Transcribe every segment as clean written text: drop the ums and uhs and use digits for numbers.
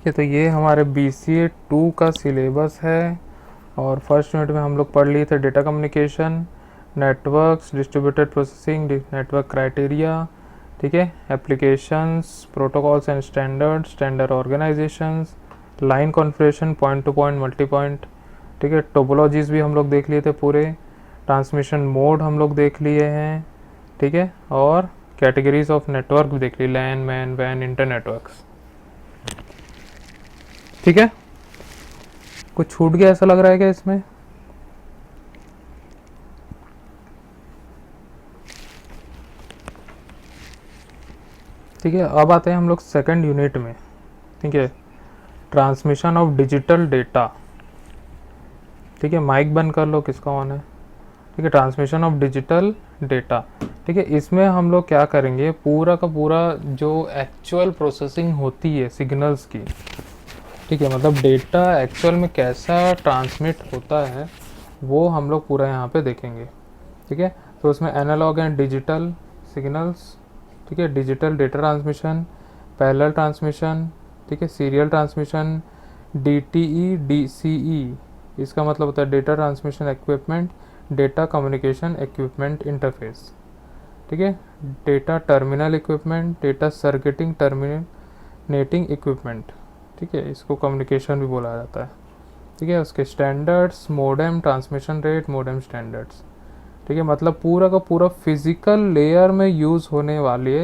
है, तो ये हमारे BCA 2 का सिलेबस है और फर्स्ट यूनिट में हम लोग पढ़ लिए थे data communication, networks, distributed processing, network criteria, ठीक है, applications, protocols and standard, standard organisations, line configuration, point two point, multi point, ठीक है, टोपोलॉजीज़ भी हम लोग देख लिए थे पूरे, ट्रांसमिशन मोड हम लोग देख लिए हैं, ठीक है, और कैटेगरीज ऑफ नेटवर्क भी देख ली, लैन, मैन, वैन, इंटर नेटवर्क्स, ठीक है। कुछ छूट गया ऐसा लग रहा है क्या इसमें? ठीक है, अब आते हैं हम लोग सेकंड यूनिट में, ठीक है, ट्रांसमिशन ऑफ डिजिटल डेटा, ठीक है, माइक बंद कर लो, किसका ऑन है, ठीक है, ट्रांसमिशन ऑफ डिजिटल डेटा, ठीक है। इसमें हम लोग क्या करेंगे, पूरा का पूरा जो एक्चुअल प्रोसेसिंग होती है सिग्नल्स की, ठीक है, मतलब डेटा एक्चुअल में कैसा ट्रांसमिट होता है वो हम लोग पूरा यहाँ पे देखेंगे, ठीक है। तो उसमें एनालॉग एंड डिजिटल सिग्नल्स, ठीक है, digital data transmission, parallel transmission, ठीक है, सीरियल ट्रांसमिशन, DTE, DCE, इसका मतलब होता है data transmission equipment, data communication equipment interface, ठीक है, data terminal equipment, data circuiting terminating equipment, ठीक है, इसको कम्युनिकेशन भी बोला जाता है, ठीक है। उसके standards, modem, transmission rate, modem standards, ठीक है, मतलब पूरा का पूरा फिजिकल लेयर में यूज़ होने वाले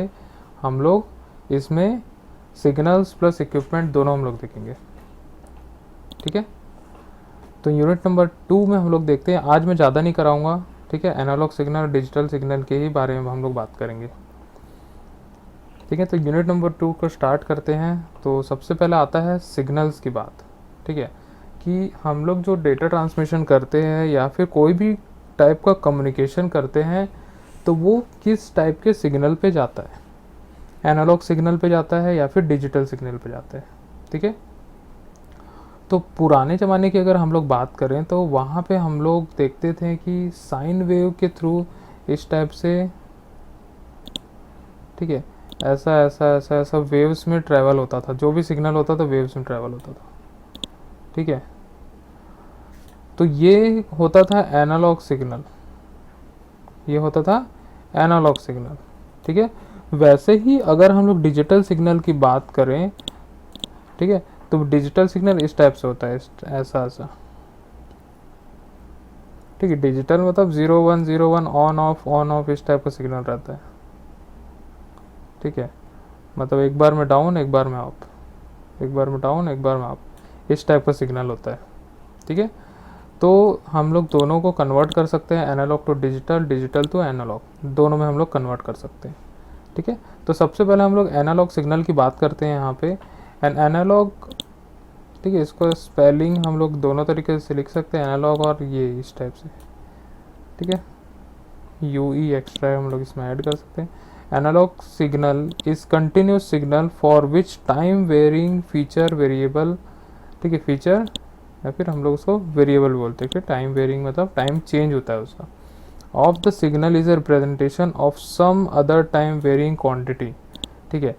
हम लोग इसमें सिग्नल्स प्लस इक्विपमेंट दोनों हम लोग देखेंगे, ठीक है। तो यूनिट नंबर 2 में हम लोग देखते हैं, आज मैं ज़्यादा नहीं कराऊंगा, ठीक है, एनालॉग सिग्नल और डिजिटल सिग्नल के ही बारे में हम लोग बात करेंगे, ठीक है। तो यूनिट नंबर 2 को स्टार्ट करते हैं। तो सबसे पहले आता है सिग्नल्स की बात, ठीक है, कि हम लोग जो डेटा ट्रांसमिशन करते हैं या फिर कोई भी टाइप का कम्युनिकेशन करते हैं तो वो किस टाइप के सिग्नल पे जाता है, एनालॉग सिग्नल पे जाता है या फिर डिजिटल सिग्नल पे जाता है, ठीक है। तो पुराने ज़माने की अगर हम लोग बात करें तो वहाँ पे हम लोग देखते थे कि साइन वेव के थ्रू इस टाइप से, ठीक है, ऐसा ऐसा ऐसा ऐसा वेव्स में ट्रैवल होता था, जो भी सिग्नल होता था वेव्स में ट्रैवल होता था, ठीक है। तो ये होता था एनालॉग सिग्नल, ये होता था एनालॉग सिग्नल, ठीक है। वैसे ही अगर हम लोग डिजिटल सिग्नल की बात करें, ठीक है, तो डिजिटल सिग्नल इस टाइप से होता है, ऐसा ऐसा, ठीक है। डिजिटल मतलब 0101 ऑन ऑफ इस टाइप का सिग्नल रहता है, ठीक है, मतलब एक बार में डाउन एक बार में अप, एक बार में डाउन एक बार में अप, इस टाइप का सिग्नल होता है, ठीक है। तो हम लोग दोनों को कन्वर्ट कर सकते हैं, analogue to digital, digital to analogue, दोनों में हम लोग कन्वर्ट कर सकते हैं, ठीक है। तो सबसे पहले हम लोग एनालॉग सिग्नल की बात करते हैं यहाँ पे, एन एनालॉग, ठीक है, इसको स्पेलिंग हम लोग दोनों तरीके से लिख सकते हैं, एनालॉग और ये इस टाइप से, ठीक है, UE एक्स्ट्रा हम लोग इसमें ऐड कर सकते हैं। Analogue signal is continuous signal for which time varying feature variable, ठीक है, फीचर या फिर हम लोग उसको वेरिएबल बोलते हैं, टाइम वेरिंग मतलब टाइम चेंज होता है उसका, of the signal is a representation of some other time varying quantity, ठीक है,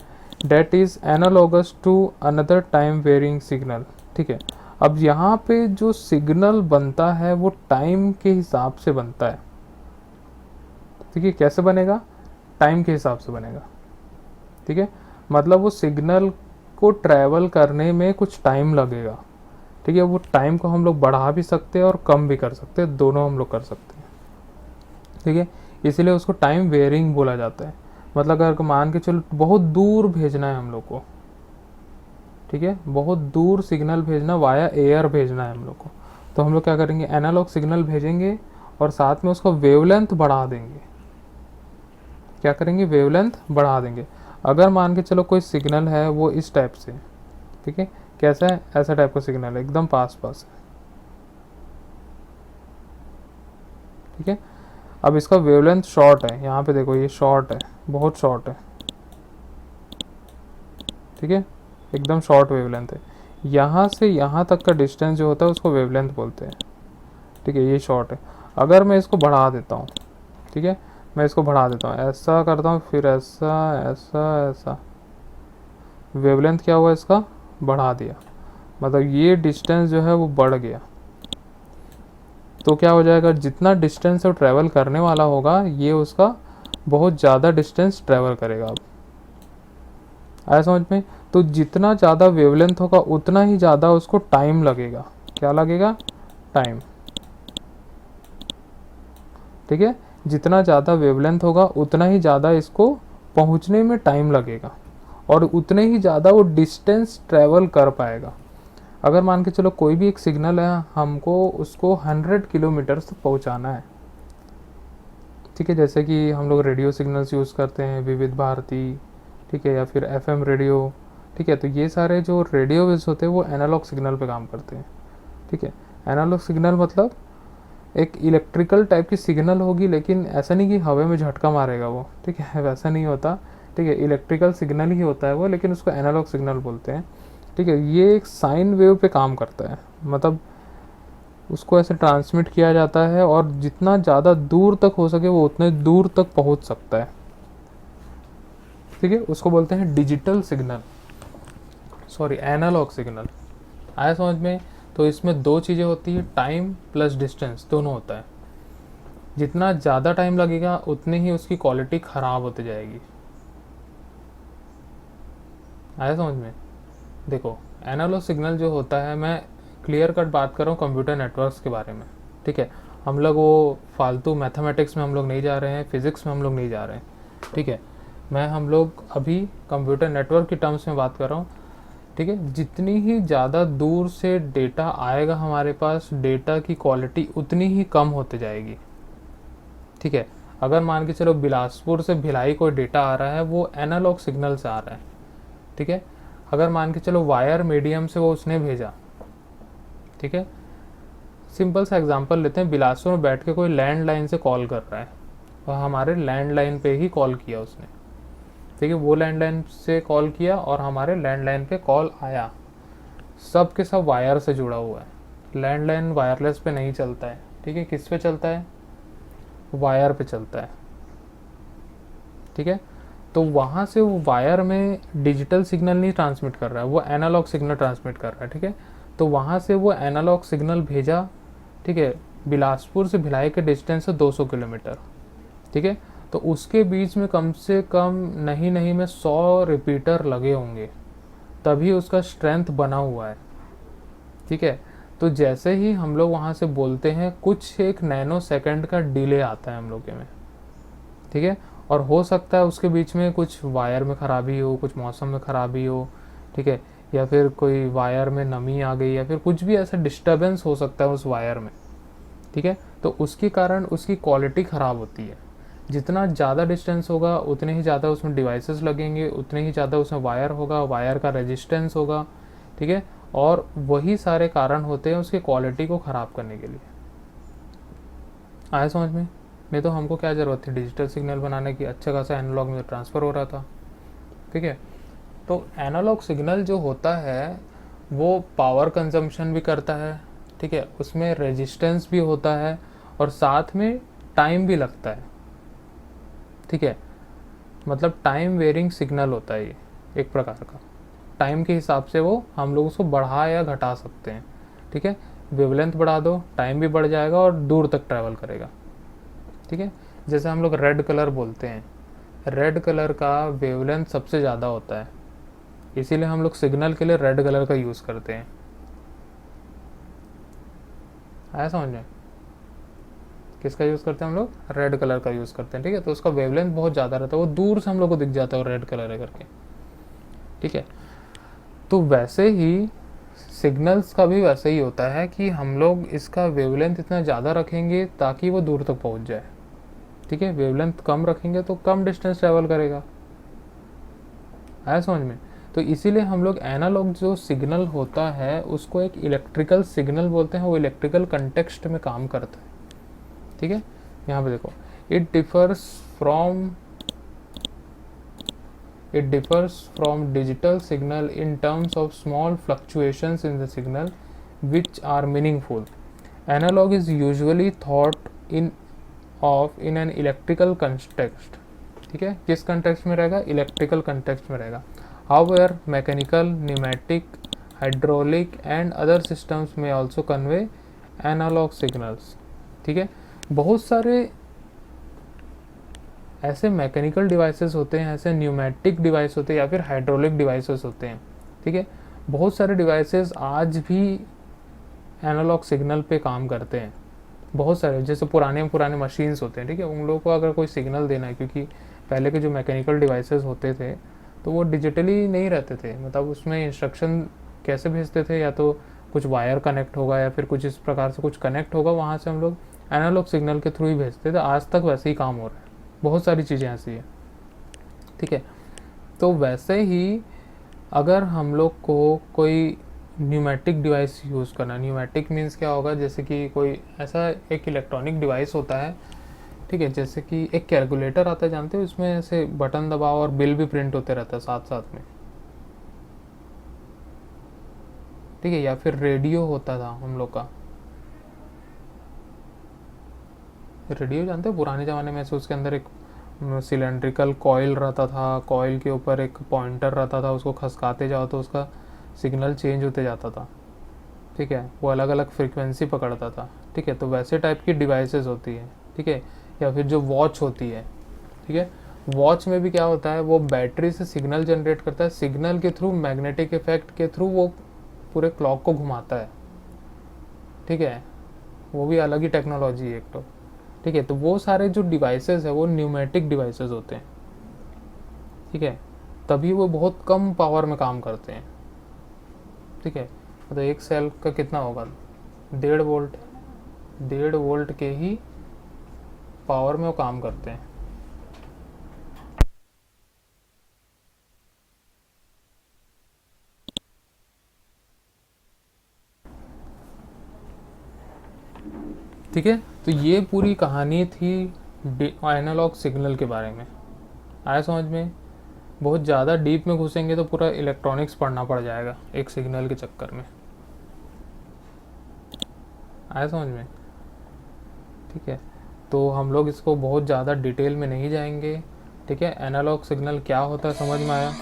that is analogous to another time varying signal, ठीक है। अब यहाँ पे जो सिग्नल बनता है वो टाइम के हिसाब से बनता है, ठीक है, कैसे बनेगा, टाइम के हिसाब से बनेगा, ठीक है, मतलब वो सिग्नल को ट्रैवल करने में कुछ टाइम लगेगा, ठीक है, वो टाइम को हम लोग बढ़ा भी सकते हैं और कम भी कर सकते हैं, दोनों हम लोग कर सकते हैं, ठीक है, इसीलिए उसको टाइम वेरिंग बोला जाता है। मतलब अगर मान के चलो बहुत दूर भेजना है हम लोग को, ठीक है, बहुत दूर सिग्नल भेजना, वाया एयर भेजना है हम लोग को, तो हम लोग क्या करेंगे, एनालॉग सिग्नल भेजेंगे और साथ में उसका वेवलेंथ बढ़ा देंगे, क्या करेंगे, वेवलेंथ बढ़ा देंगे। अगर मान के चलो कोई सिग्नल है वो इस टाइप से, ठीक है, कैसा है, ऐसा टाइप का सिग्नल है, एकदम पास पास है, ठीक है। अब इसका वेवलेंथ शॉर्ट है, यहाँ पे देखो ये शॉर्ट है, बहुत शॉर्ट है, ठीक है, एकदम शॉर्ट वेवलेंथ है, यहाँ से यहाँ तक का डिस्टेंस जो होता है उसको वेवलेंथ बोलते हैं, ठीक है, ये शॉर्ट है। अगर मैं इसको बढ़ा देता हूँ, ठीक है, मैं इसको बढ़ा देता हूँ, ऐसा करता हूँ, फिर ऐसा ऐसा ऐसा, वेवलेंथ क्या हुआ इसका, बढ़ा दिया, मतलब ये डिस्टेंस जो है वो बढ़ गया। तो क्या हो जाएगा, जितना डिस्टेंस वो ट्रैवल करने वाला होगा ये उसका बहुत ज़्यादा डिस्टेंस ट्रैवल करेगा। अब आया समझ में? तो जितना ज़्यादा वेवलेंथ होगा उतना ही ज़्यादा उसको टाइम लगेगा। क्या लगेगा? टाइम। ठीक है, जितना ज़्यादा वेवलेंथ होगा उतना ही ज़्यादा इसको पहुंचने में टाइम लगेगा और उतने ही ज़्यादा वो डिस्टेंस ट्रैवल कर पाएगा। अगर मान के चलो कोई भी एक सिग्नल है, हमको उसको 100 किलोमीटर तक पहुंचाना है। ठीक है, जैसे कि हम लोग रेडियो सिग्नल्स यूज़ करते हैं, विविध भारती, ठीक है, या फिर एफएम रेडियो। ठीक है, तो ये सारे जो रेडियो वेव्स होते हैं वो एनालॉग सिग्नल पे काम करते हैं। ठीक है, एनालॉग सिग्नल मतलब एक इलेक्ट्रिकल टाइप की सिग्नल होगी, लेकिन ऐसा नहीं कि हवा में झटका मारेगा वो। ठीक है, वैसा नहीं होता। ठीक है, इलेक्ट्रिकल सिग्नल ही होता है वो, लेकिन उसको एनालॉग सिग्नल बोलते हैं। ठीक है, ये एक साइन वेव पे काम करता है, मतलब उसको ऐसे ट्रांसमिट किया जाता है और जितना ज़्यादा दूर तक हो सके वो उतने दूर तक पहुंच सकता है। ठीक है, उसको बोलते हैं digital signal, sorry analogue signal. आया समझ में? तो इसमें दो चीज़ें होती है, टाइम प्लस डिस्टेंस, दोनों होता है। जितना ज़्यादा टाइम लगेगा उतनी ही उसकी क्वालिटी ख़राब होती जाएगी। आया समझ में? देखो, एनालॉग सिग्नल जो होता है, मैं क्लियर कट बात कर रहा हूँ कंप्यूटर नेटवर्क्स के बारे में। ठीक है, हम लोग वो फालतू मैथमेटिक्स में हम लोग नहीं जा रहे हैं, फिज़िक्स में हम लोग नहीं जा रहे हैं। ठीक है, हम लोग अभी कंप्यूटर नेटवर्क की टर्म्स में बात कर रहा हूँ। ठीक है, जितनी ही ज़्यादा दूर से डेटा आएगा हमारे पास, डेटा की क्वालिटी उतनी ही कम होती जाएगी। ठीक है, अगर मान के चलो बिलासपुर से भिलाई कोई डेटा आ रहा है, वो एनालॉग सिग्नल से आ रहा है। ठीक है, अगर मान के चलो वायर मीडियम से वो उसने भेजा। ठीक है, सिंपल सा एग्जांपल लेते हैं, बिलासपुर में बैठ के कोई लैंडलाइन से कॉल कर रहा है और हमारे लैंडलाइन पे ही कॉल किया उसने। ठीक है, वो लैंडलाइन से कॉल किया और हमारे लैंडलाइन पे कॉल आया। सब के सब वायर से जुड़ा हुआ है। लैंडलाइन वायरलेस पे नहीं चलता है। ठीक है, किस पे चलता है? वायर पे चलता है। ठीक है, तो वहाँ से वो वायर में डिजिटल सिग्नल नहीं ट्रांसमिट कर रहा है, वो एनालॉग सिग्नल ट्रांसमिट कर रहा है। ठीक है, तो वहाँ से वो एनालॉग सिग्नल भेजा। ठीक है, बिलासपुर से भिलाई के डिस्टेंस है 200 किलोमीटर। ठीक है, तो उसके बीच में कम से कम नहीं में 100 रिपीटर लगे होंगे, तभी उसका स्ट्रेंथ बना हुआ है। ठीक है, तो जैसे ही हम लोग वहाँ से बोलते हैं, कुछ एक नैनो सेकंड का डिले आता है हम लोग के में। ठीक है, और हो सकता है उसके बीच में कुछ वायर में ख़राबी हो, कुछ मौसम में ख़राबी हो। ठीक है, या फिर कोई वायर में नमी आ गई, या फिर कुछ भी ऐसा डिस्टर्बेंस हो सकता है उस वायर में। ठीक है, तो उसके कारण उसकी क्वालिटी ख़राब होती है। जितना ज़्यादा डिस्टेंस होगा उतने ही ज़्यादा उसमें डिवाइसेस लगेंगे, उतने ही ज़्यादा उसमें वायर होगा, वायर का रेजिस्टेंस होगा। ठीक है, और वही सारे कारण होते हैं उसकी क्वालिटी को ख़राब करने के लिए। आया समझ में? नहीं तो हमको क्या ज़रूरत थी डिजिटल सिग्नल बनाने की, अच्छा खासा एनालॉग में ट्रांसफ़र हो रहा था। ठीक है, तो एनालॉग सिग्नल जो होता है वो पावर कंजम्पशन भी करता है। ठीक है, उसमें रेजिस्टेंस भी होता है और साथ में टाइम भी लगता है। ठीक है, मतलब टाइम वेरिंग सिग्नल होता है ये एक प्रकार का। टाइम के हिसाब से वो हम लोग उसको बढ़ा या घटा सकते हैं। ठीक है, वेवलेंथ बढ़ा दो, टाइम भी बढ़ जाएगा और दूर तक ट्रैवल करेगा। ठीक है, जैसे हम लोग रेड कलर बोलते हैं, रेड कलर का वेवलेंथ सबसे ज़्यादा होता है, इसीलिए हम लोग सिग्नल के लिए रेड कलर का यूज़ करते हैं। आया समझ में? किसका यूज़ करते हैं हम लोग? रेड कलर का यूज़ करते हैं। ठीक है, तो उसका वेवलेंथ बहुत ज़्यादा रहता है, वो दूर से हम लोग को दिख जाता है रेड कलर है करके। ठीक है, तो वैसे ही सिग्नल्स का भी वैसे ही होता है कि हम लोग इसका वेवलेंथ इतना ज़्यादा रखेंगे ताकि वो दूर तक पहुंच जाए। ठीक है, वेवलेंथ कम रखेंगे तो कम डिस्टेंस ट्रैवल करेगा। आया समझ में? तो इसीलिए हम लोग एनालॉग जो सिग्नल होता है उसको एक इलेक्ट्रिकल सिग्नल बोलते हैं, वो इलेक्ट्रिकल कंटेक्स्ट में काम करता है। ठीक है, यहाँ पे देखो, it differs from digital signal in terms of small fluctuations in the signal which are meaningful. Analog is usually thought of in an electrical context. ठीक है, किस कंटेक्स्ट में रहेगा? इलेक्ट्रिकल कंटेक्स्ट में रहेगा। However, mechanical, pneumatic hydraulic and other systems में also convey analogue signals. ठीक है, बहुत सारे ऐसे मैकेनिकल डिवाइसेस होते हैं, ऐसे न्यूमेटिक डिवाइस होते हैं या फिर हाइड्रोलिक डिवाइसेस होते हैं। ठीक है, बहुत सारे डिवाइसेस आज भी एनालॉग सिग्नल पे काम करते हैं। बहुत सारे जैसे पुराने पुराने मशीन्स होते हैं, ठीक है, उन लोगों को अगर कोई सिग्नल देना है, क्योंकि पहले के जो मैकेनिकल डिवाइसेस होते थे तो वो डिजिटली नहीं रहते थे, मतलब उसमें इंस्ट्रक्शन कैसे भेजते थे, या तो कुछ वायर कनेक्ट होगा या फिर कुछ इस प्रकार से कुछ कनेक्ट होगा, वहाँ से हम लोग एनालॉग सिग्नल के थ्रू ही भेजते थे। आज तक वैसे ही काम हो रहा है, बहुत सारी चीज़ें ऐसी है। ठीक है, तो वैसे ही अगर हम लोग को कोई न्यूमेटिक डिवाइस यूज़ करना, न्यूमेटिक मीन्स क्या होगा, जैसे कि कोई ऐसा एक इलेक्ट्रॉनिक डिवाइस होता है, ठीक है, जैसे कि एक कैलकुलेटर आता है, जानते हो, इसमें ऐसे बटन दबाओ और बिल भी प्रिंट होते रहता है साथ साथ में। ठीक है, या फिर रेडियो होता था हम लोग का, रेडियो जानते हो, पुराने ज़माने में ऐसे उसके अंदर एक सिलेंड्रिकल कॉइल रहता था, कॉइल के ऊपर एक पॉइंटर रहता था, उसको खसकाते जाओ तो उसका सिग्नल चेंज होते जाता था। ठीक है, वो अलग अलग फ्रिक्वेंसी पकड़ता था। ठीक है, तो वैसे टाइप की डिवाइसेस होती है। ठीक है, या फिर जो वॉच होती है, ठीक है, वॉच में भी क्या होता है, वो बैटरी से सिग्नल जनरेट करता है, सिग्नल के थ्रू मैग्नेटिक इफेक्ट के थ्रू वो पूरे क्लॉक को घुमाता है। ठीक है, वो भी अलग ही टेक्नोलॉजी है एक तो। ठीक है, तो वो सारे जो डिवाइसेस है वो न्यूमेटिक डिवाइसेस होते हैं। ठीक है, तभी वो बहुत कम पावर में काम करते हैं। ठीक है, तो एक सेल का कितना होगा, 1.5 वोल्ट, 1.5 वोल्ट के ही पावर में वो काम करते हैं। ठीक है, तो ये पूरी कहानी थी एनालॉग सिग्नल के बारे में। आया समझ में? बहुत ज़्यादा डीप में घुसेंगे तो पूरा इलेक्ट्रॉनिक्स पढ़ना पड़ जाएगा एक सिग्नल के चक्कर में। आया समझ में? ठीक है, तो हम लोग इसको बहुत ज़्यादा डिटेल में नहीं जाएंगे। ठीक है, एनालॉग सिग्नल क्या होता है समझ में आया?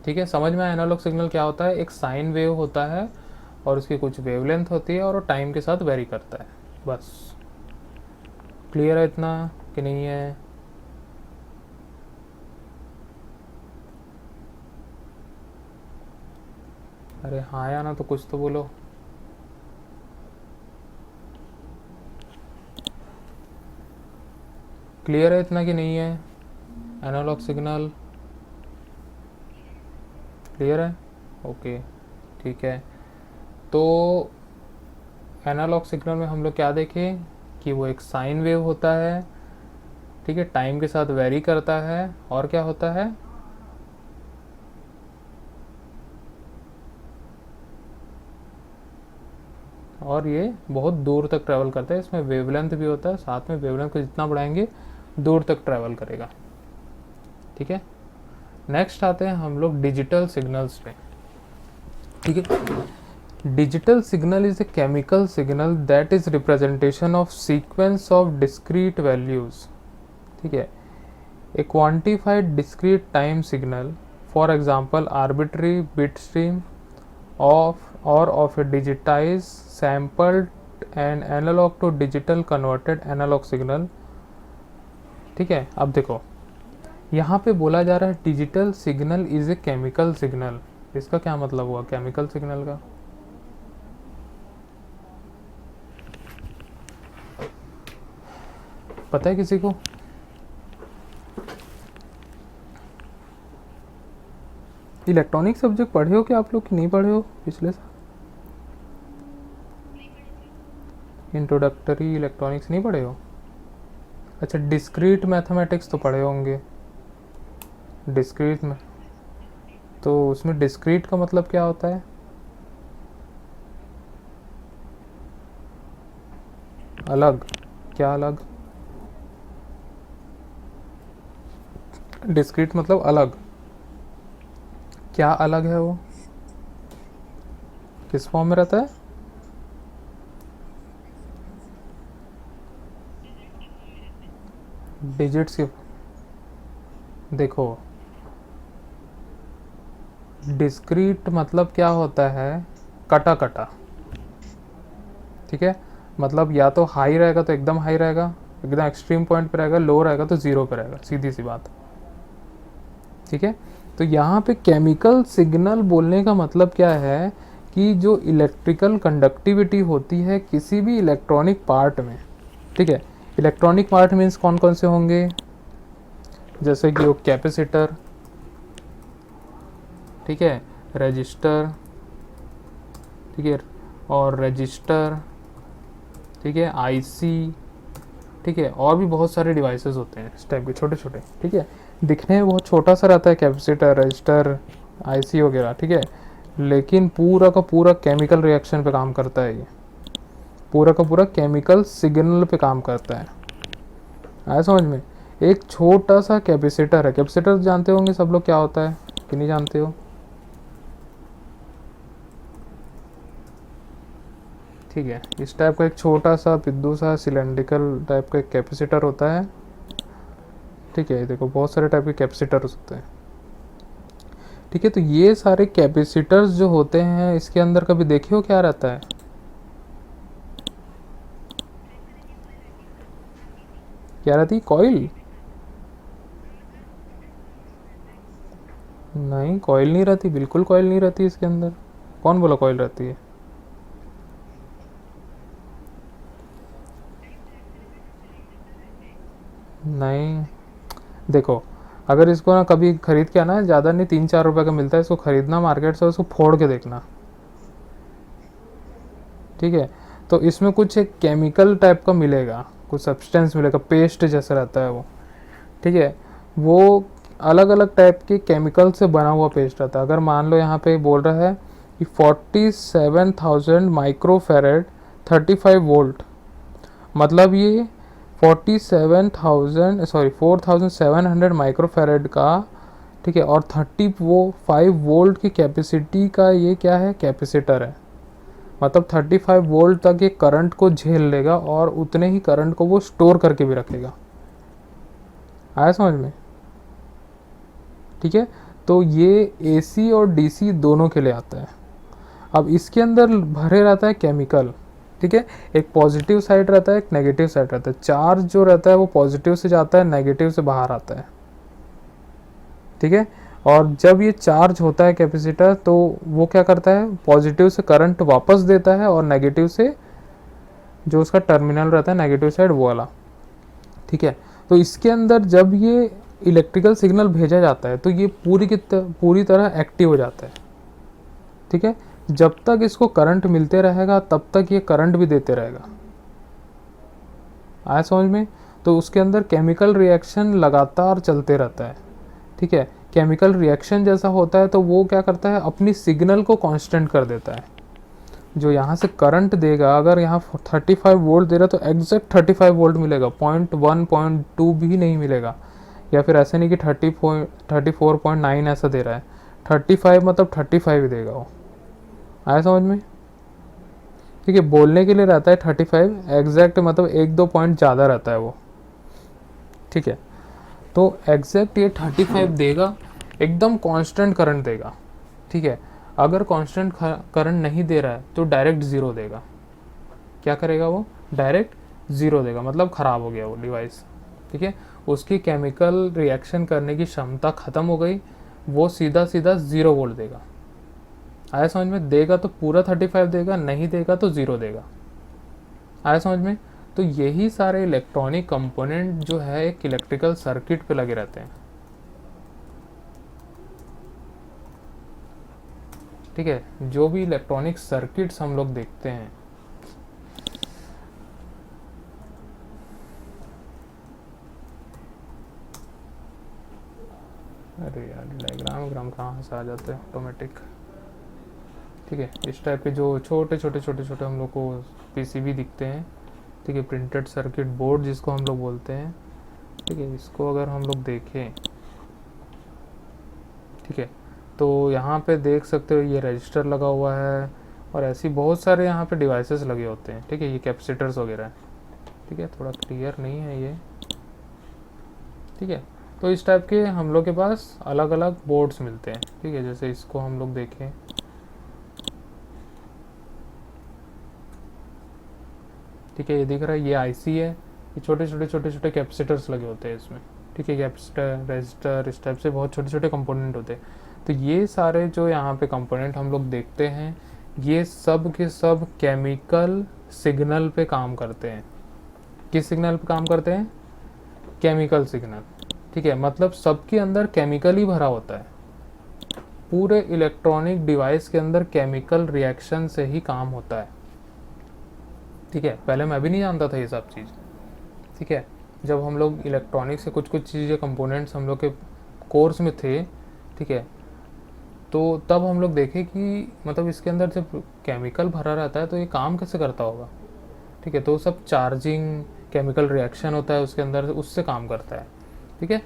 ठीक है, समझ में आया एनालॉग सिग्नल क्या होता है? एक साइन वेव होता है और उसकी कुछ वेवलेंथ होती है और वो टाइम के साथ वेरी करता है। बस क्लियर है इतना कि नहीं है? अरे हाँ या ना, तो कुछ तो बोलो। क्लियर है इतना कि नहीं है? एनालॉग सिग्नल क्लियर है? ओके, ठीक है। तो एनालॉग सिग्नल में हम लोग क्या देखें कि वो एक साइन वेव होता है। ठीक है, टाइम के साथ वेरी करता है, और क्या होता है, और ये बहुत दूर तक ट्रैवल करता है। इसमें वेवलेंथ भी होता है, साथ में वेवलेंथ को जितना बढ़ाएंगे दूर तक ट्रैवल करेगा। ठीक है, नेक्स्ट आते हैं हम लोग डिजिटल सिग्नल्स पे। ठीक है, digital signal is a chemical signal that is representation of sequence of discrete values. ठीक है, a quantified discrete time signal, for example arbitrary bit stream of or of a digitized sampled and analog to digital converted analog signal। ठीक है, अब देखो यहाँ पे बोला जा रहा है digital signal is a chemical signal. इसका क्या मतलब हुआ केमिकल सिग्नल का? पता है किसी को? इलेक्ट्रॉनिक सब्जेक्ट पढ़े हो क्या आप लोग कि नहीं पढ़े हो पिछले साल? इंट्रोडक्टरी इलेक्ट्रॉनिक्स नहीं पढ़े हो? अच्छा, डिस्क्रीट मैथमेटिक्स तो पढ़े होंगे। डिस्क्रीट में तो उसमें डिस्क्रीट का मतलब क्या होता है? अलग। क्या अलग? डिस्क्रीट मतलब अलग। क्या अलग है वो? किस फॉर्म में रहता है? डिजिट्स के। देखो, डिस्क्रीट मतलब क्या होता है, कटा कटा, ठीक है। मतलब या तो हाई रहेगा तो एकदम हाई रहेगा, एकदम एक्सट्रीम पॉइंट पे रहेगा, लो रहेगा तो ज़ीरो पे रहेगा, सीधी सी बात, ठीक है। तो यहाँ पे केमिकल सिग्नल बोलने का मतलब क्या है कि जो इलेक्ट्रिकल कंडक्टिविटी होती है किसी भी इलेक्ट्रॉनिक पार्ट में, ठीक है। इलेक्ट्रॉनिक पार्ट मीन्स कौन कौन से होंगे, जैसे कि वो कैपेसिटर, ठीक है, रजिस्टर, ठीक है, और रजिस्टर, ठीक है, आईसी, ठीक है, और भी बहुत सारे डिवाइसेस होते हैं इस टाइप के छोटे छोटे, ठीक है। दिखने में बहुत छोटा सा रहता है कैपेसिटर, रजिस्टर, आईसी वगैरह, ठीक है, लेकिन पूरा का पूरा केमिकल रिएक्शन पे काम करता है ये, पूरा का पूरा केमिकल सिग्नल पे काम करता है। आया समझ में। एक छोटा सा कैपेसिटर है, कैपेसिटर जानते होंगे सब लोग क्या होता है कि नहीं जानते हो, ठीक है। इस टाइप का एक छोटा सा पिद्दू सा सिलेंड्रिकल टाइप का एक कैपेसिटर होता है, ठीक है। देखो बहुत सारे टाइप के कैपेसिटर होते हैं, ठीक है। तो ये सारे कैपेसिटर्स जो होते हैं इसके अंदर कभी देखे हो क्या रहता है, क्या रहती है, कॉइल? नहीं, कॉइल नहीं रहती, बिल्कुल कॉइल नहीं रहती इसके अंदर। कौन बोला कॉइल रहती है? नहीं, देखो, अगर इसको ना कभी खरीद के आना, ज़्यादा नहीं 3-4 रुपए का मिलता है, इसको खरीदना मार्केट से, उसको फोड़ के देखना, ठीक है। तो इसमें कुछ एक केमिकल टाइप का मिलेगा, कुछ सब्सटेंस मिलेगा, पेस्ट जैसा रहता है वो, ठीक है। वो अलग अलग टाइप के केमिकल से बना हुआ पेस्ट रहता है। अगर मान लो यहाँ पे बोल रहा है कि 47,000 माइक्रोफेरेड 35 वोल्ट, मतलब ये 4,700 माइक्रोफेरेड का, ठीक है, और 35 वोल्ट की कैपेसिटी का ये क्या है, कैपेसिटर है। मतलब 35 वोल्ट तक ये करंट को झेल लेगा और उतने ही करंट को वो स्टोर करके भी रखेगा। आया समझ में, ठीक है। तो ये एसी और डीसी दोनों के लिए आता है। अब इसके अंदर भरे रहता है केमिकल, ठीक है। एक पॉजिटिव साइड रहता है, एक नेगेटिव साइड रहता है। चार्ज जो रहता है वो पॉजिटिव से जाता है, नेगेटिव से बाहर आता है, ठीक है। और जब ये चार्ज होता है कैपेसिटर, तो वो क्या करता है, पॉजिटिव से करंट वापस देता है और नेगेटिव से जो उसका टर्मिनल रहता है नेगेटिव साइड वो वाला, ठीक है। तो इसके अंदर जब ये इलेक्ट्रिकल सिग्नल भेजा जाता है तो ये पूरी तरह एक्टिव हो जाता है, ठीक है। जब तक इसको करंट मिलते रहेगा तब तक ये करंट भी देते रहेगा। आया समझ में। तो उसके अंदर केमिकल रिएक्शन लगातार चलते रहता है, ठीक है। केमिकल रिएक्शन जैसा होता है तो वो क्या करता है, अपनी सिग्नल को कांस्टेंट कर देता है। जो यहाँ से करंट देगा, अगर यहाँ 35 वोल्ट दे रहा है तो एग्जैक्ट 35 वोल्ट मिलेगा, 0.1 0.2 भी नहीं मिलेगा। या फिर ऐसे नहीं कि 34.9 ऐसा दे रहा है, 35 मतलब 35 ही देगा वो। आया समझ में, ठीक है। बोलने के लिए रहता है 35, एग्जैक्ट मतलब 1-2 पॉइंट ज़्यादा रहता है वो, ठीक है। तो एग्जैक्ट ये 35 देगा, एकदम कांस्टेंट करंट देगा, ठीक है। अगर कांस्टेंट करंट नहीं दे रहा है तो डायरेक्ट ज़ीरो देगा। क्या करेगा वो, डायरेक्ट ज़ीरो देगा, मतलब ख़राब हो गया वो डिवाइस, ठीक है। उसकी केमिकल रिएक्शन करने की क्षमता ख़त्म हो गई, वो सीधा सीधा 0 वोल्ट देगा। आया समझ में। देगा तो पूरा 35 देगा, नहीं देगा तो 0 देगा। आया समझ में। तो यही सारे इलेक्ट्रॉनिक कंपोनेंट जो है एक इलेक्ट्रिकल सर्किट पे लगे रहते हैं, ठीक है। जो भी इलेक्ट्रॉनिक सर्किट्स हम लोग देखते हैं, अरे यार डायग्राम कहाँ से आ जाते हैं ऑटोमेटिक, ठीक है। इस टाइप के जो छोटे हम लोग को पीसीबी दिखते हैं, ठीक है, प्रिंटेड सर्किट बोर्ड जिसको हम लोग बोलते हैं, ठीक है। इसको अगर हम लोग देखें, ठीक है, तो यहाँ पे देख सकते हो ये रजिस्टर लगा हुआ है और ऐसी बहुत सारे यहाँ पे डिवाइसेस लगे होते हैं, ठीक है। ये कैपेसिटर्स वगैरह है, ठीक है। थोड़ा क्लियर नहीं है ये, ठीक है। तो इस टाइप के हम लोग के पास अलग अलग बोर्ड्स मिलते हैं, ठीक है। जैसे इसको हम लोग देखें, ठीक है, ये दिख रहा है, ये आईसी है, ये छोटे छोटे कैपेसिटर्स लगे होते हैं इसमें, ठीक है, कैपेसिटर, रेजिस्टर, इस टाइप से बहुत छोटे छोटे कंपोनेंट होते हैं। तो ये सारे जो यहाँ पे कंपोनेंट हम लोग देखते हैं, ये सब के सब केमिकल सिग्नल पे काम करते हैं। किस सिग्नल पे काम करते हैं? केमिकल सिग्नल, ठीक है। मतलब सबके अंदर केमिकल ही भरा होता है, पूरे इलेक्ट्रॉनिक डिवाइस के अंदर केमिकल रिएक्शन से ही काम होता है, ठीक है। पहले मैं भी नहीं जानता था ये सब चीज़, ठीक है। जब हम लोग इलेक्ट्रॉनिक से कुछ चीज़ें कंपोनेंट्स हम लोग के कोर्स में थे, ठीक है, तो तब हम लोग देखे कि मतलब इसके अंदर जब केमिकल भरा रहता है तो ये काम कैसे करता होगा, ठीक है। तो सब चार्जिंग केमिकल रिएक्शन होता है उसके अंदर, उससे काम करता है, ठीक है।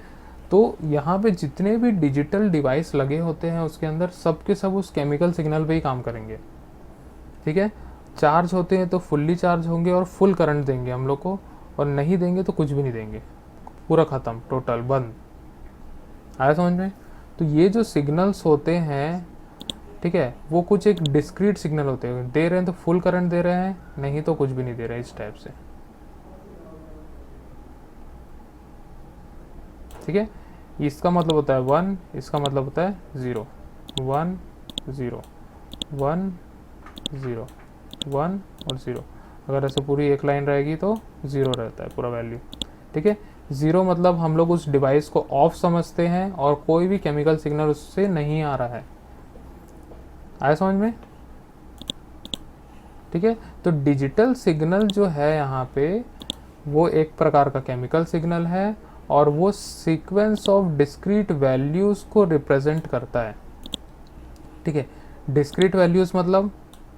तो यहाँ पे जितने भी डिजिटल डिवाइस लगे होते हैं उसके अंदर सब के सब उस केमिकल सिग्नल पे ही काम करेंगे, ठीक है। चार्ज होते हैं तो फुल्ली चार्ज होंगे और फुल करंट देंगे हम लोग को, और नहीं देंगे तो कुछ भी नहीं देंगे, पूरा ख़त्म, टोटल बंद। आया समझ में? तो ये जो सिग्नल्स होते हैं, ठीक है, वो कुछ एक डिस्क्रीट सिग्नल होते हैं, दे रहे हैं तो फुल करंट दे रहे हैं, नहीं तो कुछ भी नहीं दे रहे, इस टाइप से, ठीक है। इसका मतलब होता है 1, इसका मतलब होता है 0, 1 0 1 0 1 और 0। अगर ऐसे पूरी एक लाइन रहेगी तो 0 रहता है पूरा वैल्यू, ठीक है। 0 मतलब हम लोग उस डिवाइस को ऑफ समझते हैं और कोई भी केमिकल सिग्नल उससे नहीं आ रहा है। आया समझ में? ठीक है। तो डिजिटल सिग्नल जो है यहाँ पे, वो एक प्रकार का केमिकल सिग्नल है और वो सीक्वेंस ऑफ डिस्क्रीट वैल्यूज को रिप्रेजेंट करता है, ठीक है। डिस्क्रीट वैल्यूज मतलब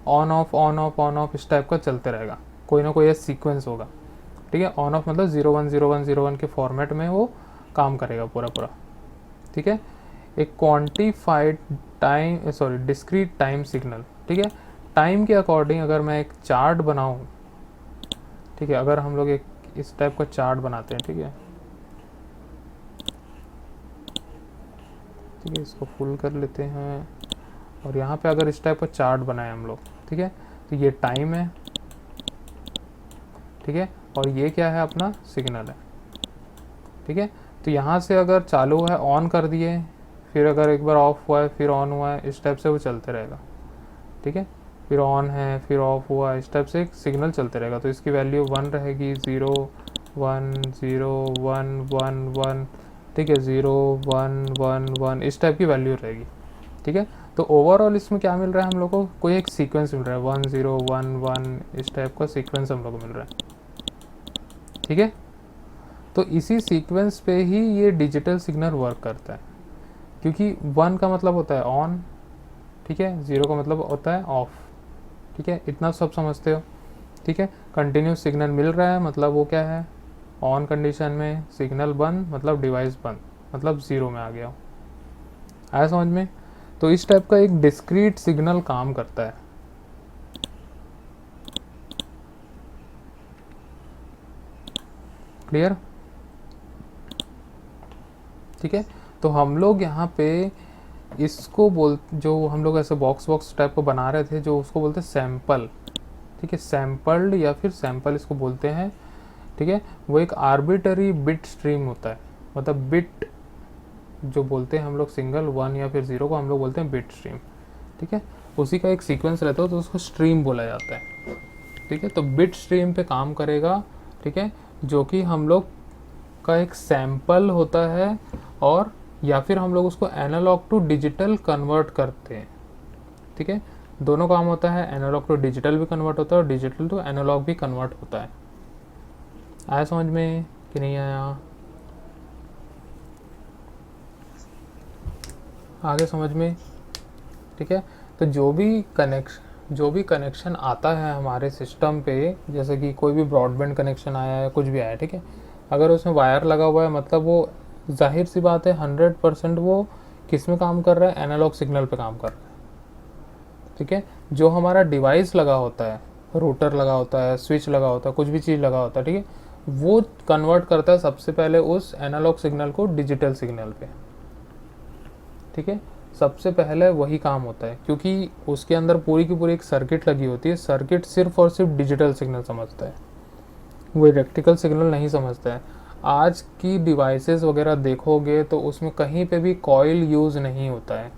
on off on off on off इस टाइप का चलते रहेगा, कोई ना कोई ये सीक्वेंस होगा, ठीक है। ऑन ऑफ मतलब 0 1 0 1 0 1 के फॉर्मेट में वो काम करेगा पूरा पूरा, ठीक है। एक quantified time, sorry, discrete time signal, ठीक है। टाइम के अकॉर्डिंग अगर मैं एक चार्ट बनाऊं, ठीक है, अगर हम लोग एक इस टाइप का चार्ट बनाते हैं, ठीक है, ठीक है, इसको फुल कर लेते हैं, और यहाँ पे अगर इस टाइप का चार्ट बनाए हम लोग, ठीक है, तो ये टाइम है, ठीक है, और ये क्या है? अपना सिग्नल है, ठीक है। तो यहाँ से अगर चालू है, ऑन कर दिए, फिर अगर एक बार ऑफ हुआ है, फिर ऑन हुआ है, इस टाइप से वो चलते रहेगा, ठीक है। फिर ऑन है, फिर ऑफ हुआ, इस टाइप से एक सिग्नल चलते रहेगा। तो इसकी वैल्यू 1 रहेगी, 0 1 0 1 1 1, ठीक है, 0 1 1 1, इस टाइप की वैल्यू रहेगी, ठीक है। तो ओवरऑल इसमें क्या मिल रहा है हम लोग को? कोई एक सीक्वेंस मिल रहा है, 1 0 1 1, इस टाइप का सीक्वेंस हम लोग को मिल रहा है, ठीक है। तो इसी सीक्वेंस पे ही ये डिजिटल सिग्नल वर्क करता है, क्योंकि 1 का मतलब होता है ऑन, ठीक है, 0 का मतलब होता है ऑफ, ठीक है, इतना सब समझते हो, ठीक है। कंटिन्यूस सिग्नल मिल रहा है मतलब वो क्या है? ऑन कंडीशन में सिग्नल बंद मतलब डिवाइस बंद, मतलब 0 में आ गया हो। आया समझ में? तो इस टाइप का एक डिस्क्रीट सिग्नल काम करता है, क्लियर? ठीक है। तो हम लोग यहाँ पे इसको जो हम लोग ऐसे बॉक्स बॉक्स टाइप को बना रहे थे, जो उसको बोलते हैं सैंपल, ठीक है, सैंपल्ड या फिर सैंपल इसको बोलते हैं, ठीक है। वो एक आर्बिटरी बिट स्ट्रीम होता है, मतलब बिट जो बोलते हैं हम लोग, सिंगल 1 या फिर 0 को हम लोग बोलते हैं बिट स्ट्रीम, ठीक है। उसी का एक सीक्वेंस रहता है तो उसको स्ट्रीम बोला जाता है, ठीक है। तो बिट स्ट्रीम पे काम करेगा, ठीक है, जो कि हम लोग का एक सैंपल होता है, और या फिर हम लोग उसको एनालॉग टू डिजिटल कन्वर्ट करते हैं, ठीक है। दोनों काम होता है, एनालॉग टू डिजिटल भी कन्वर्ट होता है और डिजिटल टू एनालॉग भी कन्वर्ट होता है। आया समझ में कि नहीं आया? आगे समझ में? ठीक है। तो जो भी कनेक्शन आता है हमारे सिस्टम पे, जैसे कि कोई भी ब्रॉडबैंड कनेक्शन आया है, कुछ भी आया है, ठीक है, अगर उसमें वायर लगा हुआ है मतलब वो जाहिर सी बात है 100% वो किस में काम कर रहा है? एनालॉग सिग्नल पे काम कर रहा है, ठीक है। जो हमारा डिवाइस लगा होता है, रूटर लगा होता है, स्विच लगा होता है, कुछ भी चीज़ लगा होता है, ठीक है, वो कन्वर्ट करता है सबसे पहले उस एनालॉग सिग्नल को डिजिटल सिग्नल पे, ठीक है। सबसे पहले वही काम होता है, क्योंकि उसके अंदर पूरी की पूरी एक सर्किट लगी होती है। सर्किट सिर्फ और सिर्फ डिजिटल सिग्नल समझता है, वो इलेक्ट्रिकल सिग्नल नहीं समझता है। आज की डिवाइसेस वगैरह देखोगे तो उसमें कहीं पे भी कॉइल यूज़ नहीं होता है।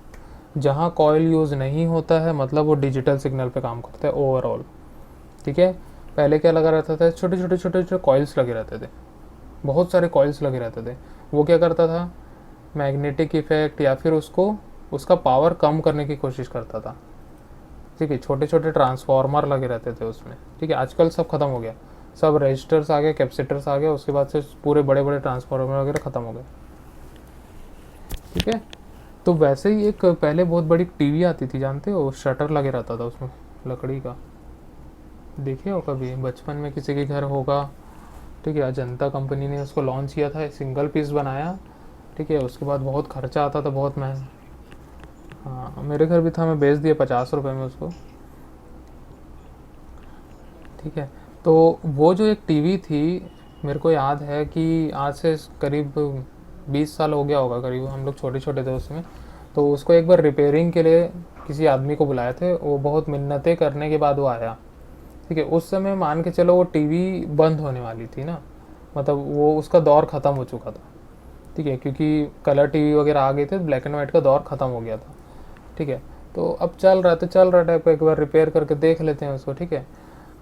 जहाँ कॉइल यूज़ नहीं होता है मतलब वो डिजिटल सिग्नल पे काम करता है ओवरऑल, ठीक है। पहले क्या लगा रहता था, छोटे छोटे छोटे छोटे कॉइल्स लगे रहते थे, बहुत सारे कॉइल्स लगे रहते थे। वो क्या करता था, मैग्नेटिक इफेक्ट या फिर उसको उसका पावर कम करने की कोशिश करता था, ठीक है। छोटे छोटे ट्रांसफार्मर लगे रहते थे उसमें, ठीक है। आजकल सब खत्म हो गया, सब रजिस्टर्स आ गए, कैपेसिटर्स आ गए, उसके बाद से पूरे बड़े बड़े ट्रांसफार्मर वगैरह खत्म हो गए, ठीक है। तो वैसे ही एक पहले बहुत बड़ी टीवी आती थी, जानते हो, शटर लगे रहता था उसमें लकड़ी का, देखे हो कभी, बचपन में किसी के घर होगा, ठीक है। अजंता कंपनी ने उसको लॉन्च किया था, सिंगल पीस बनाया, ठीक है। उसके बाद बहुत खर्चा आता था, बहुत महंगा। हाँ मेरे घर भी था, मैं बेच दिया 50 रुपये में उसको, ठीक है। तो वो जो एक टीवी थी, मेरे को याद है कि आज से करीब 20 साल हो गया होगा करीब, हम लोग छोटे छोटे थे उसमें। तो उसको एक बार रिपेयरिंग के लिए किसी आदमी को बुलाए थे, वो बहुत मिन्नतें करने के बाद वो आया, ठीक है। उस समय मान के चलो वो टीवी बंद होने वाली थी ना, मतलब वो उसका दौर ख़त्म हो चुका था, ठीक है, क्योंकि कलर टीवी वगैरह आ गए थे, ब्लैक एंड वाइट का दौर ख़त्म हो गया था, ठीक है। तो अब चल रहा तो चल रहा टाइप, एक बार रिपेयर करके देख लेते हैं उसको, ठीक है।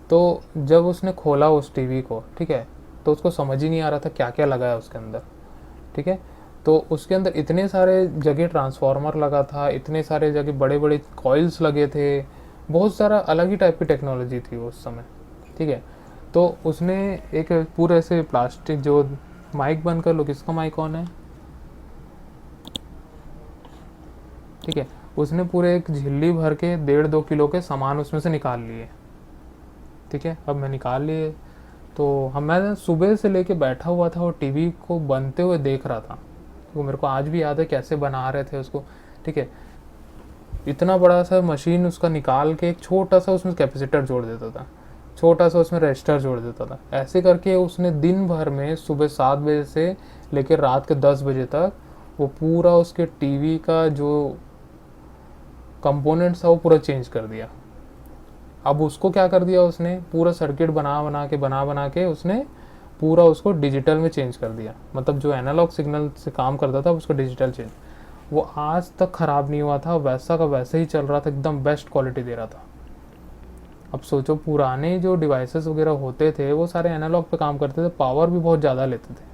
तो जब उसने खोला उस टीवी को, ठीक है, तो उसको समझ ही नहीं आ रहा था क्या क्या लगा है उसके अंदर, ठीक है। तो उसके अंदर इतने सारे जगह ट्रांसफार्मर लगा था, इतने सारे जगह बड़े बड़े कॉइल्स लगे थे, बहुत सारा अलग ही टाइप की टेक्नोलॉजी थी उस समय, ठीक है। तो उसने एक पूरे से प्लास्टिक जो, माइक बंद कर लो, किसका माइक ऑन है, ठीक है। उसने पूरे एक झिल्ली भर के 1.5-2 किलो के सामान उसमें से निकाल लिए, ठीक है। अब मैं निकाल लिए, तो हम मैं सुबह से लेके बैठा हुआ था और टीवी को बनते हुए देख रहा था। तो मेरे को आज भी याद है कैसे बना रहे थे उसको, ठीक है। इतना बड़ा सा मशीन उसका निकाल के एक छोटा सा उसमें कैपेसिटर जोड़ देता था, छोटा सा उसमें रजिस्टर जोड़ देता था, ऐसे करके उसने दिन भर में सुबह 7 बजे से लेकर रात के 10 बजे तक वो पूरा उसके टीवी का जो कंपोनेंट्स था वो पूरा चेंज कर दिया। अब उसको क्या कर दिया, उसने पूरा सर्किट बना बना के उसने पूरा उसको डिजिटल में चेंज कर दिया। मतलब जो एनालॉग सिग्नल से काम करता था उसको डिजिटल चेंज, वो आज तक ख़राब नहीं हुआ था, वैसा का वैसे ही चल रहा था, एकदम बेस्ट क्वालिटी दे रहा था। अब सोचो, पुराने जो डिवाइसेस वगैरह होते थे वो सारे एनालॉग पे काम करते थे, पावर भी बहुत ज़्यादा लेते थे।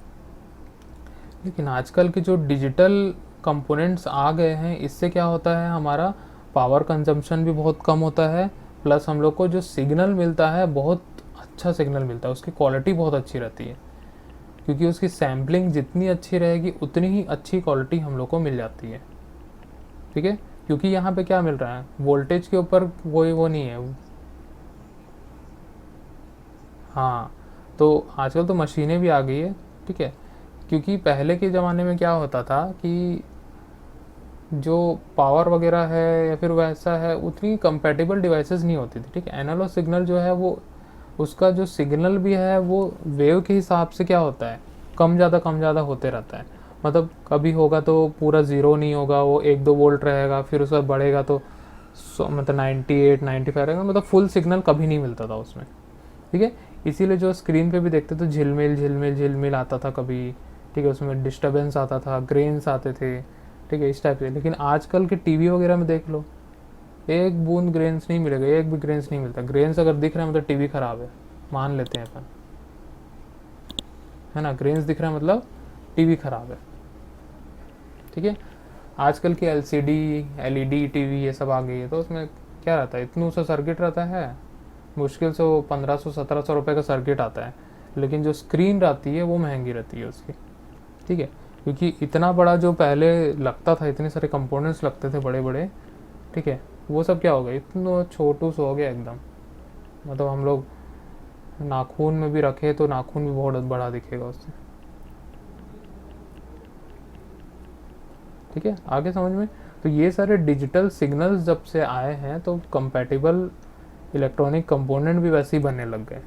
लेकिन आजकल के जो डिजिटल कंपोनेंट्स आ गए हैं, इससे क्या होता है, हमारा पावर कंजम्पशन भी बहुत कम होता है, प्लस हम लोग को जो सिग्नल मिलता है बहुत अच्छा सिग्नल मिलता है, उसकी क्वालिटी बहुत अच्छी रहती है, क्योंकि उसकी सैम्पलिंग जितनी अच्छी रहेगी उतनी ही अच्छी क्वालिटी हम लोग को मिल जाती है, ठीक है। क्योंकि यहाँ पे क्या मिल रहा है, वोल्टेज के ऊपर वो नहीं है। हाँ, तो आजकल तो मशीनें भी आ गई है, ठीक है। क्योंकि पहले के ज़माने में क्या होता था कि जो पावर वगैरह है या फिर वैसा है, उतनी कंपेटेबल डिवाइसेस नहीं होती थी, ठीक है। एनालॉग सिग्नल जो है वो, उसका जो सिग्नल भी है वो वेव के हिसाब से क्या होता है, कम ज़्यादा होते रहता है। मतलब कभी होगा तो पूरा ज़ीरो नहीं होगा, वो 1-2 वोल्ट रहेगा, फिर उसका बढ़ेगा तो मतलब 98-95 रहेगा, मतलब फुल सिग्नल कभी नहीं मिलता था उसमें, ठीक है। इसीलिए जो स्क्रीन पे भी देखते तो झिलमिल झिलमिल झिलमिल आता था कभी, ठीक है, उसमें डिस्टर्बेंस आता था, ग्रेन्स आते थे, ठीक है, इस टाइप से। लेकिन आजकल के टीवी वगैरह में देख लो, एक बूंद ग्रेन्स नहीं मिलेगा, एक भी ग्रेन्स नहीं मिलता। ग्रेन्स अगर दिख रहा है मतलब टीवी खराब है, मान लेते हैं अपन, है ना। ग्रेन्स दिख रहा है मतलब टीवी खराब है, ठीक है। आजकल की एलसीडी एलईडी टीवी ये सब आ गई है, तो उसमें क्या रहता है, इतना सा सर्किट रहता है, मुश्किल से वो 1500-1700 रुपये का सर्किट आता है। लेकिन जो स्क्रीन रहती है वो महंगी रहती है उसकी, ठीक है। क्योंकि इतना बड़ा जो पहले लगता था, इतने सारे कंपोनेंट्स लगते थे बड़े बड़े, ठीक है, वो सब क्या हो गया, इतना छोटू सा हो गया एकदम। मतलब हम लोग नाखून में भी रखे तो नाखून भी बहुत बड़ा दिखेगा उससे, ठीक है। आगे समझ में। तो ये सारे डिजिटल सिग्नल्स जब से आए हैं तो कंपैटिबल इलेक्ट्रॉनिक कंपोनेंट भी वैसे ही बनने लग गए,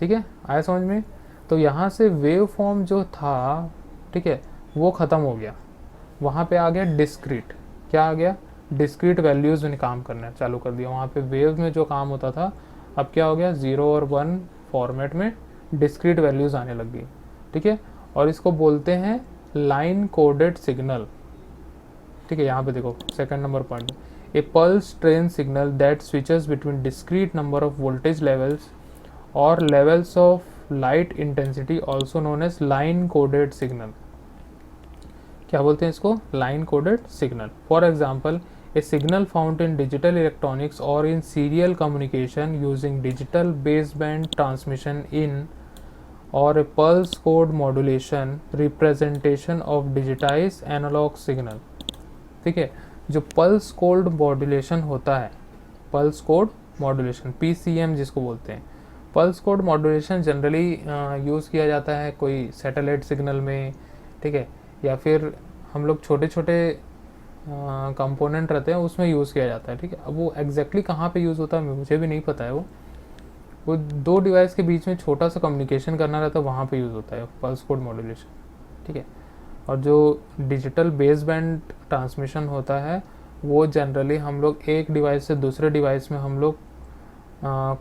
ठीक ठीक है, आया समझ में। तो यहाँ से वेव फॉर्म जो था, ठीक है, वो ख़त्म हो गया, वहाँ पे आ गया डिस्क्रीट। क्या आ गया? डिस्क्रीट वैल्यूज़ में काम करना चालू कर दिया। वहाँ पे वेव में जो काम होता था, अब क्या हो गया, 0 और 1 फॉर्मेट में डिस्क्रीट वैल्यूज़ आने लग गई, ठीक है। और इसको बोलते हैं लाइन कोडेड सिग्नल, ठीक है। यहाँ पे देखो second number point, a pulse train signal that switches between discrete number of voltage levels और levels of light intensity also known as line coded signal. क्या बोलते हैं इसको? Line coded signal. For example, a signal found in digital electronics और in serial communication using digital baseband transmission in और a pulse code modulation representation of digitize analog signal, ठीक है। जो pulse code modulation होता है, pulse code modulation, PCM जिसको बोलते हैं, pulse code modulation generally use किया जाता है कोई सैटेलाइट सिग्नल में, ठीक है, या फिर हम लोग छोटे छोटे कंपोनेंट रहते हैं उसमें यूज़ किया जाता है, ठीक है। अब वो एग्जैक्टली कहाँ पे यूज़ होता है मुझे भी नहीं पता है। वो दो डिवाइस के बीच में छोटा सा कम्युनिकेशन करना रहता है, वहाँ पे यूज़ होता है पल्स कोड मॉड्यूलेशन, ठीक है। और जो डिजिटल बेस बैंड ट्रांसमिशन होता है, वो जनरली हम लोग एक डिवाइस से दूसरे डिवाइस में हम लोग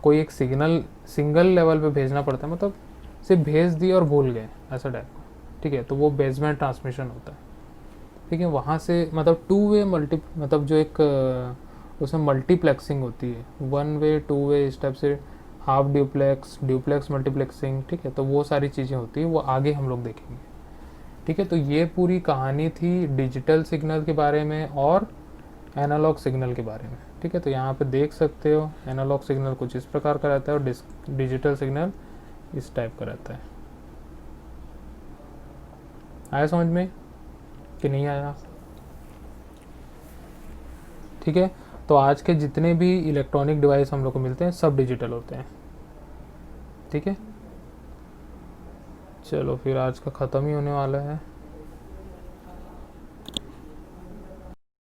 कोई एक सिग्नल सिंगल लेवल पे भेजना पड़ता है, मतलब सिर्फ भेज दिए और भूल गए ऐसा टाइप का, ठीक है। तो वो बेस बैंड ट्रांसमिशन होता है, ठीक है। वहाँ से मतलब टू वे मल्टी, मतलब जो एक उसमें मल्टीप्लेक्सिंग होती है, 1 वे 2 वे इस टाइप से, हाफ ड्यूप्लेक्स, ड्यूप्लेक्स मल्टीप्लेक्सिंग, ठीक है। तो वो सारी चीज़ें होती है, वो आगे हम लोग देखेंगे, ठीक है। तो ये पूरी कहानी थी डिजिटल सिग्नल के बारे में और एनालॉग सिग्नल के बारे में, ठीक है। तो यहाँ पे देख सकते हो एनालॉग सिग्नल कुछ इस प्रकार का रहता है और डिजिटल सिग्नल इस टाइप का रहता है। आया समझ में कि नहीं आया? ठीक है। तो आज के जितने भी इलेक्ट्रॉनिक डिवाइस हम लोग को मिलते हैं सब डिजिटल होते हैं, ठीक है। चलो फिर आज का ख़त्म ही होने वाला है।